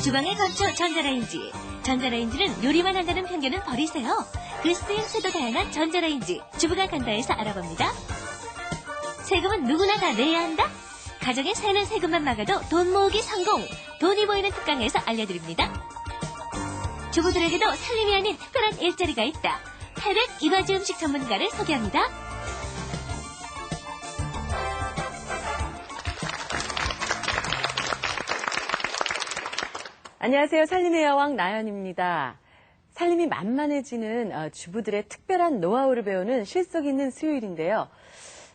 주방에 걸쳐 전자레인지. 전자레인지는 요리만 한다는 편견은 버리세요. 그 쓰임새도 다양한 전자레인지. 주부가 간다에서 알아봅니다. 세금은 누구나 다 내야 한다? 가정에 새는 세금만 막아도 돈 모으기 성공. 돈이 보이는 특강에서 알려드립니다. 주부들에게도 살림이 아닌 특별한 일자리가 있다. 태백 이바지 음식 전문가를 소개합니다. 안녕하세요. 살림의 여왕 나연입니다. 살림이 만만해지는 주부들의 특별한 노하우를 배우는 실속 있는 수요일인데요.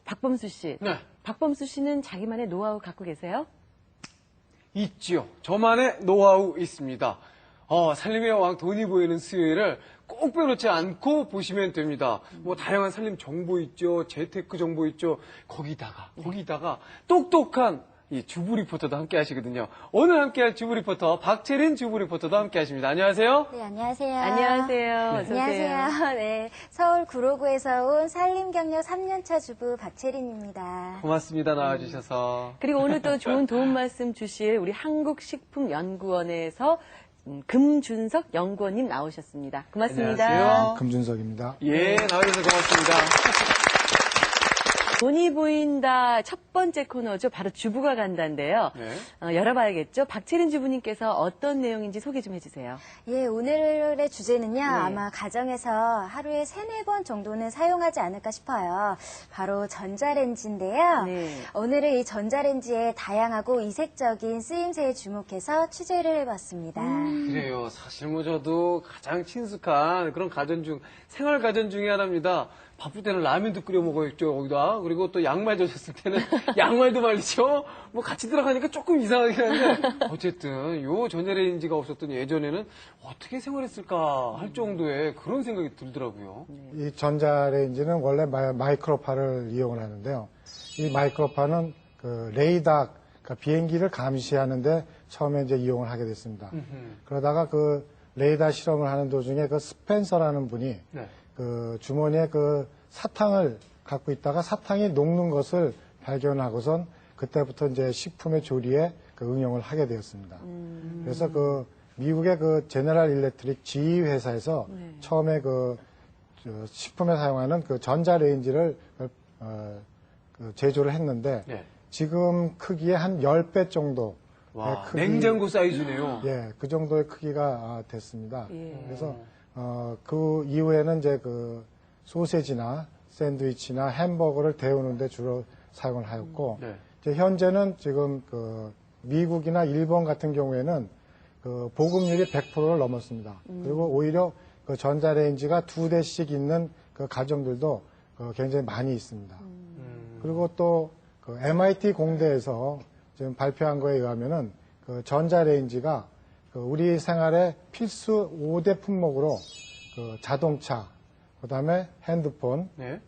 박범수 씨. 네. 박범수 씨는 자기만의 노하우 갖고 계세요? 있지요. 저만의 노하우 있습니다. 살림의 여왕 돈이 보이는 수요일을 꼭 빼놓지 않고 보시면 됩니다. 뭐 다양한 살림 정보 있죠. 재테크 정보 있죠. 거기다가 똑똑한 이 주부 리포터도 함께 하시거든요. 오늘 함께 할 주부 리포터 박채린 주부 리포터도 함께 하십니다. 안녕하세요. 네, 안녕하세요. 안녕하세요. 안녕하세요. 네, 서울 구로구에서 온 살림 경력 3년차 주부 박채린입니다. 고맙습니다. 나와주셔서. 그리고 오늘 또 좋은 도움 말씀 주실 우리 한국식품연구원에서 금준석 연구원님 나오셨습니다. 고맙습니다. 안녕하세요. 금준석입니다. 예, 나와주셔서 고맙습니다. 돈이 보인다 첫 번째 코너죠. 바로 주부가 간다인데요. 네. 열어봐야겠죠. 박채린 주부님께서 어떤 내용인지 소개 좀 해주세요. 예, 오늘의 주제는요, 아마 가정에서 하루에 3-4번 정도는 사용하지 않을까 싶어요. 바로 전자레인지인데요. 네. 오늘은 이 전자레인지의 다양하고 이색적인 쓰임새에 주목해서 취재를 해봤습니다. 그래요. 사실 뭐 저도 가장 친숙한 그런 생활 가전 중에 하나입니다. 바쁠 때는 라면도 끓여 먹어야죠, 거기다. 그리고 또 양말 젖었을 때는 양말도 말리죠. 뭐 같이 들어가니까 조금 이상하긴 한데 어쨌든 요 전자레인지가 없었던 예전에는 어떻게 생활했을까 할 정도의 그런 생각이 들더라고요. 이 전자레인지는 원래 마이크로파를 이용을 하는데요. 이 마이크로파는 그 레이더, 그러니까 비행기를 감시하는데 처음에 이제 이용을 하게 됐습니다. 그러다가 그 레이더 실험을 하는 도중에 그 스펜서라는 분이 네. 그 주머니에 그 사탕을 갖고 있다가 사탕이 녹는 것을 발견하고선 그때부터 이제 식품의 조리에 그 응용을 하게 되었습니다. 그래서 그 미국의 그 제너럴 일렉트릭 GE 회사에서 처음에 그 식품에 사용하는 그 전자레인지를 그 제조를 했는데 네. 지금 크기의 한 10배 정도. 와, 냉장고 사이즈네요. 예, 그 정도의 크기가 됐습니다. 예. 그래서 그 이후에는 이제 그 소세지나 샌드위치나 햄버거를 데우는데 주로 사용을 하였고, 네. 이제 현재는 지금 그 미국이나 일본 같은 경우에는 그 보급률이 100%를 넘었습니다. 그리고 오히려 그 전자레인지가 2대씩 있는 그 가정들도 굉장히 많이 있습니다. 그리고 또 그 MIT 공대에서 지금 발표한 거에 의하면은 그 전자레인지가 그 우리 생활의 필수 5대 품목으로 그 자동차, 그 다음에 핸드폰, 네.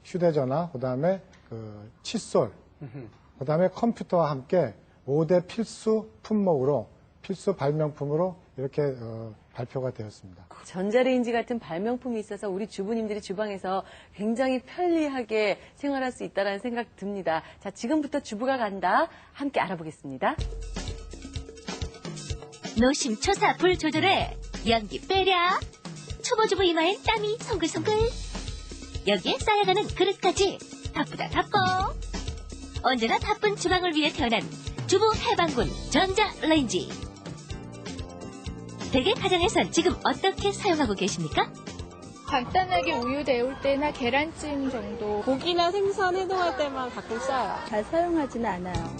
휴대전화, 그 다음에 그 칫솔, 그 다음에 컴퓨터와 함께 5대 필수 품목으로, 필수 발명품으로 이렇게 발표가 되었습니다. 전자레인지 같은 발명품이 있어서 우리 주부님들이 주방에서 굉장히 편리하게 생활할 수 있다는 생각 듭니다. 자, 지금부터 주부가 간다. 함께 알아보겠습니다. 노심초사 불 조절해. 연기 빼랴. 초보주부 이마엔 땀이 송글송글. 여기에 쌓여가는 그릇까지. 바쁘다 바빠. 언제나 바쁜 주방을 위해 태어난 주부 해방군 전자레인지. 댁의 가정에선 지금 어떻게 사용하고 계십니까? 간단하게 우유 데울 때나 계란찜 정도, 고기나 생선 해동할 때만 가끔 써요. 잘 사용하지는 않아요.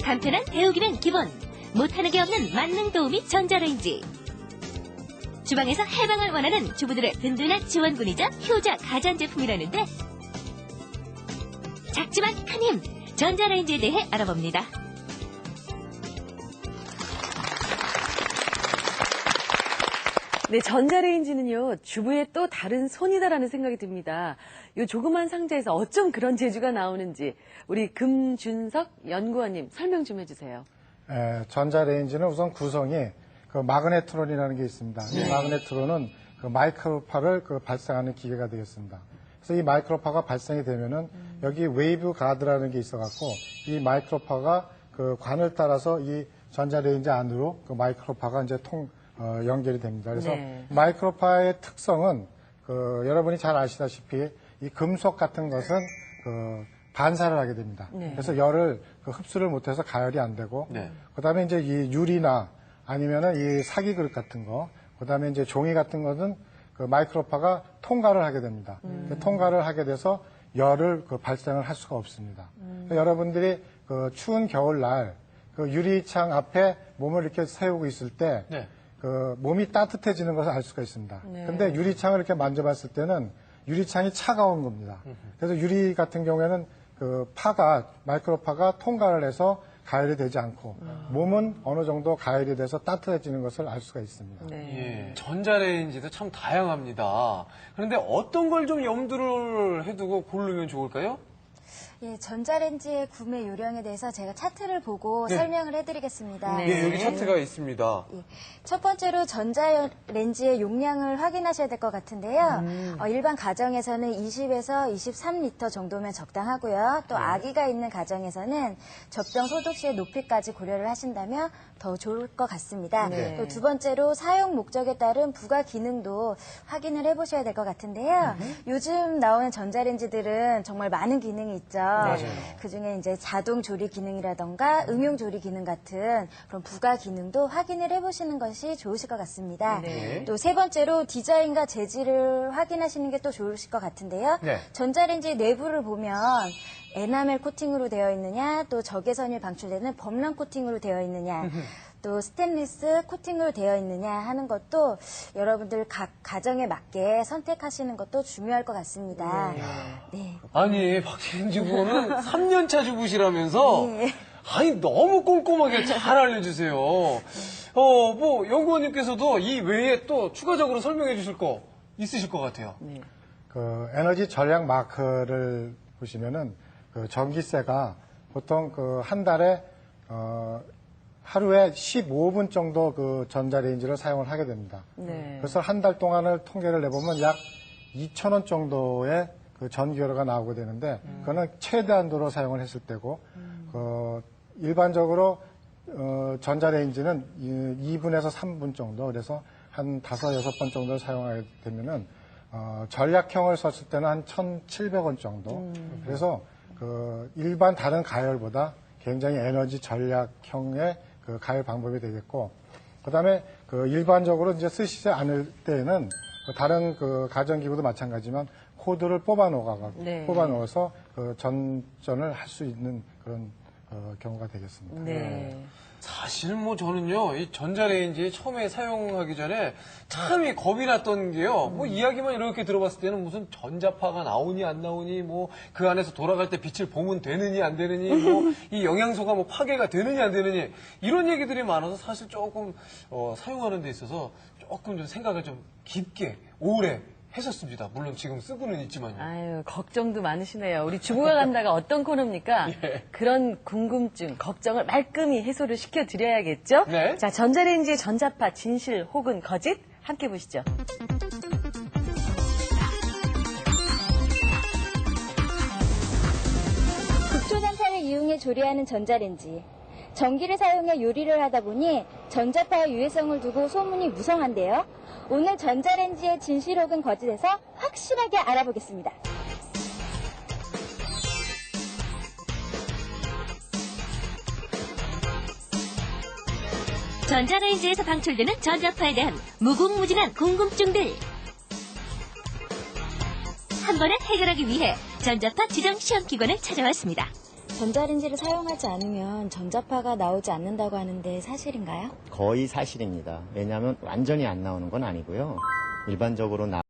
간편한 데우기는 기본. 못하는 게 없는 만능 도우미 전자레인지. 주방에서 해방을 원하는 주부들의 든든한 지원군이자 효자 가전제품이라는데 작지만 큰 힘, 전자레인지에 대해 알아봅니다. 네, 전자레인지는요, 주부의 또 다른 손이다라는 생각이 듭니다. 이 조그만 상자에서 어쩜 그런 재주가 나오는지 우리 금준석 연구원님 설명 좀 해주세요. 전자레인지는 우선 구성이 그 마그네트론이라는 게 있습니다. 이 마그네트론은 그 마이크로파를 그 발생하는 기계가 되겠습니다. 그래서 이 마이크로파가 발생이 되면은 여기 웨이브 가드라는 게 있어갖고 이 마이크로파가 그 관을 따라서 이 전자레인지 안으로 그 마이크로파가 이제 연결이 됩니다. 그래서 네. 마이크로파의 특성은 여러분이 잘 아시다시피 이 금속 같은 것은 반사를 하게 됩니다. 네. 그래서 열을 흡수를 못해서 가열이 안 되고, 네. 그다음에 이제 이 유리나 아니면은 이 사기 그릇 같은 거, 그다음에 이제 종이 같은 것은 그 마이크로파가 통과를 하게 됩니다. 통과를 하게 돼서 열을 발생을 할 수가 없습니다. 그러니까 여러분들이 추운 겨울날 유리창 앞에 몸을 이렇게 세우고 있을 때 네. 몸이 따뜻해지는 것을 알 수가 있습니다. 네. 근데 유리창을 이렇게 만져봤을 때는 유리창이 차가운 겁니다. 그래서 유리 같은 경우에는 마이크로파가 통과를 해서 가열이 되지 않고 몸은 어느 정도 가열이 돼서 따뜻해지는 것을 알 수가 있습니다. 네. 예, 전자레인지도 참 다양합니다. 그런데 어떤 걸 좀 염두를 해두고 고르면 좋을까요? 예, 전자레인지의 구매 요령에 대해서 제가 차트를 보고 네. 설명을 해드리겠습니다. 네. 예, 여기 차트가 있습니다. 첫 번째로 전자레인지의 용량을 확인하셔야 될 것 같은데요. 일반 가정에서는 20에서 23리터 정도면 적당하고요. 또 아기가 있는 가정에서는 젖병 소독 시의 높이까지 고려를 하신다면 더 좋을 것 같습니다. 네. 또 두 번째로 사용 목적에 따른 부가 기능도 확인을 해보셔야 될 것 같은데요. 요즘 나오는 전자레인지들은 정말 많은 기능이 있죠. 그중에 이제 자동 조리 기능이라던가 응용 조리 기능 같은 그런 부가 기능도 확인을 해보시는 것이 좋으실 것 같습니다. 네. 또 세 번째로 디자인과 재질을 확인하시는 게 또 좋으실 것 같은데요. 네. 전자레인지 내부를 보면 에나멜 코팅으로 되어 있느냐, 또 적외선이 방출되는 범람 코팅으로 되어 있느냐, 또 스테인리스 코팅으로 되어 있느냐 하는 것도 여러분들 각 가정에 맞게 선택하시는 것도 중요할 것 같습니다. 네. 아니, 박혜인 주부는 3년차 주부시라면서 네. 아니, 너무 꼼꼼하게 잘 알려주세요. 연구원님께서도 이 외에 또 추가적으로 설명해 주실 거 있으실 것 같아요. 네. 에너지 전략 마크를 보시면은 전기세가 보통 한 달에 하루에 15분 정도 전자레인지를 사용을 하게 됩니다. 네. 그래서 한 달 동안을 통계를 내보면 약 2,000원 정도의 전기요료가 나오게 되는데 그거는 최대한도로 사용을 했을 때고 일반적으로 전자레인지는 2분에서 3분 정도, 그래서 한 5, 6번 정도를 사용하게 되면은 전략형을 썼을 때는 한 1,700원 정도. 그래서 일반 다른 가열보다 굉장히 에너지 전략형의 가열 방법이 되겠고, 그다음에 일반적으로 이제 쓰시지 않을 때에는 다른 가전기구도 마찬가지지만 코드를 네. 뽑아넣어서 전전을 할 수 있는 그런 경우가 되겠습니다. 네. 사실 저는요, 이 전자레인지 처음에 사용하기 전에 참이 겁이 났던 게요, 이야기만 이렇게 들어봤을 때는 무슨 전자파가 나오니 안 나오니, 그 안에서 돌아갈 때 빛을 보면 되느니 안 되느니, 이 영양소가 파괴가 되느니 안 되느니, 이런 얘기들이 많아서 사실 조금, 사용하는 데 있어서 조금 좀 생각을 좀 깊게, 오래 했었습니다. 물론 지금 쓰고는 있지만요. 아유, 걱정도 많으시네요. 우리 주부가 간다가 어떤 코너입니까? 예. 그런 궁금증, 걱정을 말끔히 해소를 시켜드려야겠죠? 네. 자, 전자레인지의 전자파, 진실 혹은 거짓? 함께 보시죠. 극초단탄을 이용해 조리하는 전자레인지. 전기를 사용해 요리를 하다 보니 전자파의 유해성을 두고 소문이 무성한데요. 오늘 전자레인지의 진실 혹은 거짓에서 확실하게 알아보겠습니다. 전자레인지에서 방출되는 전자파에 대한 무궁무진한 궁금증들. 한 번에 해결하기 위해 전자파 지정 시험기관을 찾아왔습니다. 전자레인지를 사용하지 않으면 전자파가 나오지 않는다고 하는데 사실인가요? 거의 사실입니다. 왜냐하면 완전히 안 나오는 건 아니고요. 일반적으로